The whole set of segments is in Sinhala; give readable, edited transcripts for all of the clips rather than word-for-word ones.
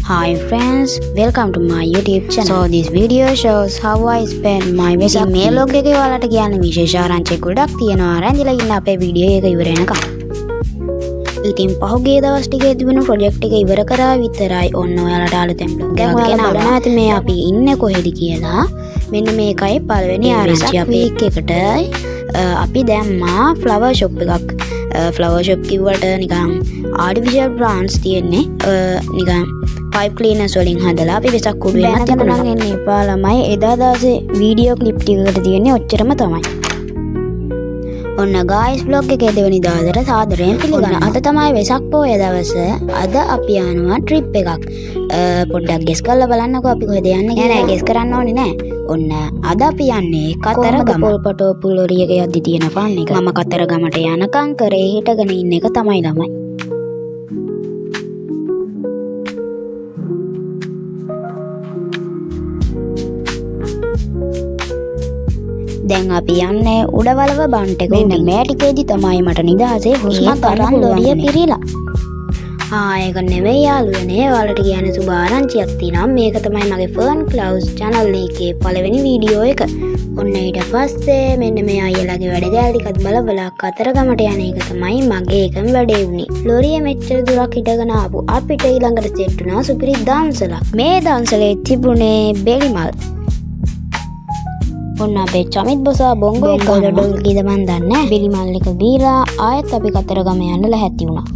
Hi friends, welcome to my YouTube channel. So this video shows how I spend my weekend. මේ vlog එකේ ඔයාලට කියන්න විශේෂ ආරංචි ගොඩක් තියෙනවා. රැඳිලා ඉන්න අපේ වීඩියෝ එක ඉවර වෙනකම්. ඉතින් පහුගිය දවස් ටිකේ තිබුණු ප්‍රොජෙක්ට් එක ඉවර කරා විතරයි. ඔන්න ඔයාලට අලුතෙන් vlog එකක් ගෙනාවා. ඇති මේ අපි ඉන්නේ කොහෙද කියලා. මෙන්න මේකයි පළවෙනි ආරංචිය. අපි එකට අපි දැම්මා flower shop එකක්. flower shop කිව්වට නිකන් artificial plants තියෙන්නේ. නිකන් pipe cleaners වලින් හදලා අපි වෙසක් කුඩු වෙනත් තිබුණා. නම් එන්නේ එපා ළමයි. එදා දවසේ වීඩියෝ ක්ලිප් ටිකකට තියෙන්නේ ඔච්චරම තමයි. ඔන්න guys vlog එකේ දෙවෙනි දවසට සාදරයෙන් පිළිගන්නවා. අද තමයි වෙසක් පොය දවස. අද අපි යනවා trip එකක්. පොඩ්ඩක් guess කරලා බලන්නකෝ අපි කොහෙද යන්නේ කියලා. නෑ guess කරන්න ඕනේ නෑ. ඔන්න අද අපි යන්නේ කතරගම. පොල්පටෝ පුලොරිය එක යද්දි තියෙන ෆන් එක. මම කතරගමට යනකම් කරේ හිටගෙන ඉන්න එක තමයි ළමයි. දැන් අපි යන්නේ උඩවලව බන්ට් එක. මෙන්න මේ ටිකේදී තමයි මට නිදහසේ හුස්මක් ගන්න ලොරිය පිරීලා. ඒක නෙවෙයි යාළුවනේ. ඔයාලට කියන්න සුබ ආරංචියක් තියෙනවා. මේක තමයි මගේ Fern Clouds channel එකේ පළවෙනි වීඩියෝ එක. ඔන්න ඊට පස්සේ මෙන්න මේ අයියලාගේ වැඩ ගැලි ටිකත් බලබලා කතරගමට යන එක තමයි මගේ එකම වැඩේ වුණේ. ලොරිය මෙච්චර දුරක් හිටගෙන ආපු අපිට ඊළඟට සෙට් වුණා සුපිරි දන්සලක්. මේ දන්සලේ තිබුණේ බෙලිමල්. ඔන්න අපේ චමිත් බොසා බොංගෝ එක ඩොල් කීද මන් දන්නේ නැහැ. බෙලිමල් එක බීලා ආයෙත් අපි කතරගම යන්න ලැහැත්ති වුණා.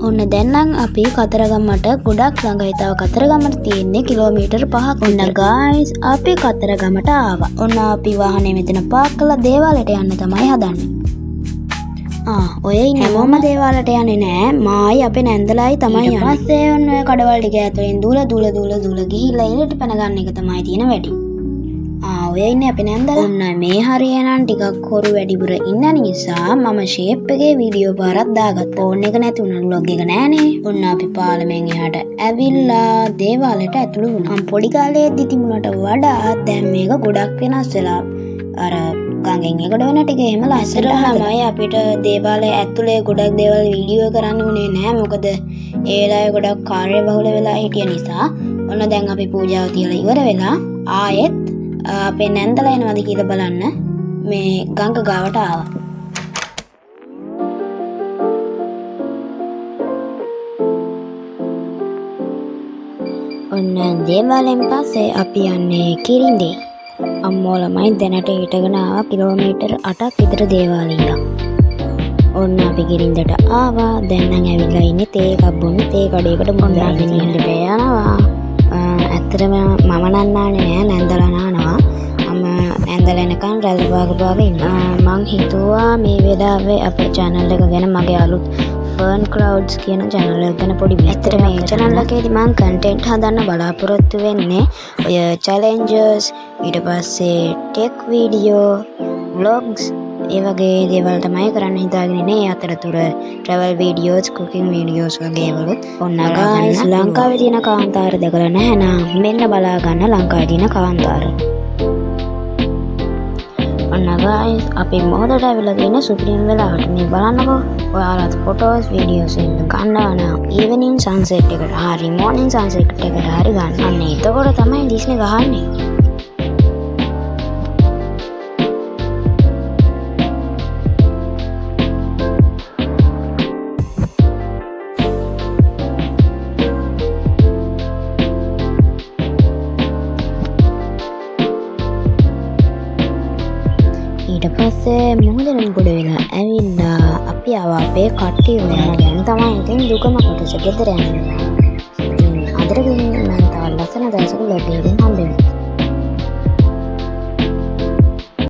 ඔන්න දැන් නම් අපි කතරගමට ගොඩක් ළඟයි. තව කතරගමට තියෙන්නේ කිලෝමීටර් 5ක්. ඔන්න guys අපි කතරගමට ආවා. ඔන්න අපි වාහනේ මෙතන පාක් කරලා දේවාලයට යන්න තමයි හදන්නේ. ඔය ඉන්නේ හැමෝම දේවාලයට යන්නේ නෑ. මායි අපේ නැන්දලායි තමයි යන්නේ. ඊට පස්සේ ඔන්න ඔය කඩවල ටික ඇතුලෙන් දුල ගිහිල්ලා එළියට පැන ගන්න එක තමයි තියෙන වැඩි. ඔය ඉන්නේ අපේ නැන්දලා. ඔන්න මේ හරියනම් ටිකක් හොරු වැඩිපුර ඉන්න නිසා මම ෂේප් එකේ වීඩියෝ පාරක් දාගත්තා. ෆෝන් එක නැති වුණා vlog එක නෑනේ. ඔන්න අපි පාලමෙන් එහාට ඇවිල්ලා දේවාලයට ඇතුළු වුණා. පොඩි කාලේදී තිබුණට වඩා දැන් මේක ගොඩක් වෙනස් වෙලා. අර ගංගෙන් එකට වෙන ටික එහෙම ලස්සනට ළමයි අපිට දේවාලයේ ඇතුලේ ගොඩක් දේවල් වීඩියෝ කරන්න උනේ නෑ. මොකද ඒ වෙලාවේ ගොඩක් කාර්යබහුල වෙලා හිටිය නිසා. ඔන්න දැන් අපි පූජාව තියලා ඉවර වෙලා ආයෙත් අපේ නැන්දලා එනවද කියලා බලන්න මේ ගඟ ගාවට ආවා. ඔන්න දේවාලයෙන් පස්සේ අපි යන්නේ කිරින්දේ. අම්මෝ ළමයි දැනට හිටගෙන ආවා කිලෝමීටර් 8ක් විතර දේවාලීලා. ඔන්න අපි කිරින්දට ආවා. දැන් නම් ඇවිල්ලා ඉන්නේ තේ එකක් බොන්න. තේ කඩේකට මොන්දාගෙන ඉන්න බෑනවා. ඇත්තටම මම නන්නානේ නෑ නැන්දලා නානවා. ඇන්දලා එනකන් රැල්ල භාග ඉන්නවා. මං හිතුවා මේ වෙලාවේ අපේ channel එක ගැන මගේ අලුත් Fern Clouds කියන channel එක ගැන පොඩි විස්තර මේ channel එකේදී මං content හදන්න බලාපොරොත්තු වෙන්නේ ඔය challenges ඊට පස්සේ tech video vlogs ඒ වගේ දේවල් තමයි කරන්න හිතාගෙන ඉන්නේ. ඒ අතරතුර travel videos cooking videos වගේ වලුත්. ඔන්න guys ලංකාවේ තියෙන කාන්තාර දැකලා නැහැ නම් මෙන්න බලා ගන්න ලංකාවේ තියෙන කාන්තාර. ඔන්න guys අපි මොහොතට ඇවිල්ලා තියෙන සුපිරිම වෙලාවට මේ බලන්නකෝ. ඔයාලත් photos videos එක ගන්නවා නම් evening sunset එකට හරි morning sunset එකට හරි ගන්න. අන්න එතකොට තමයි දිස්නේ ගහන්නේ. ඊට පස්සේ මොහොතෙන් ගොඩ වෙලා ඇවිල්ලා අපි ආවා අපේ කට්ටිය හොයන්න. දැන් තමයි ඉතින් දුකම කොටස ගෙදර යනවා. ඉතින් අදට ගිහින් මම තව ලස්සන දවසක vlog එකකින් හම්බෙමු.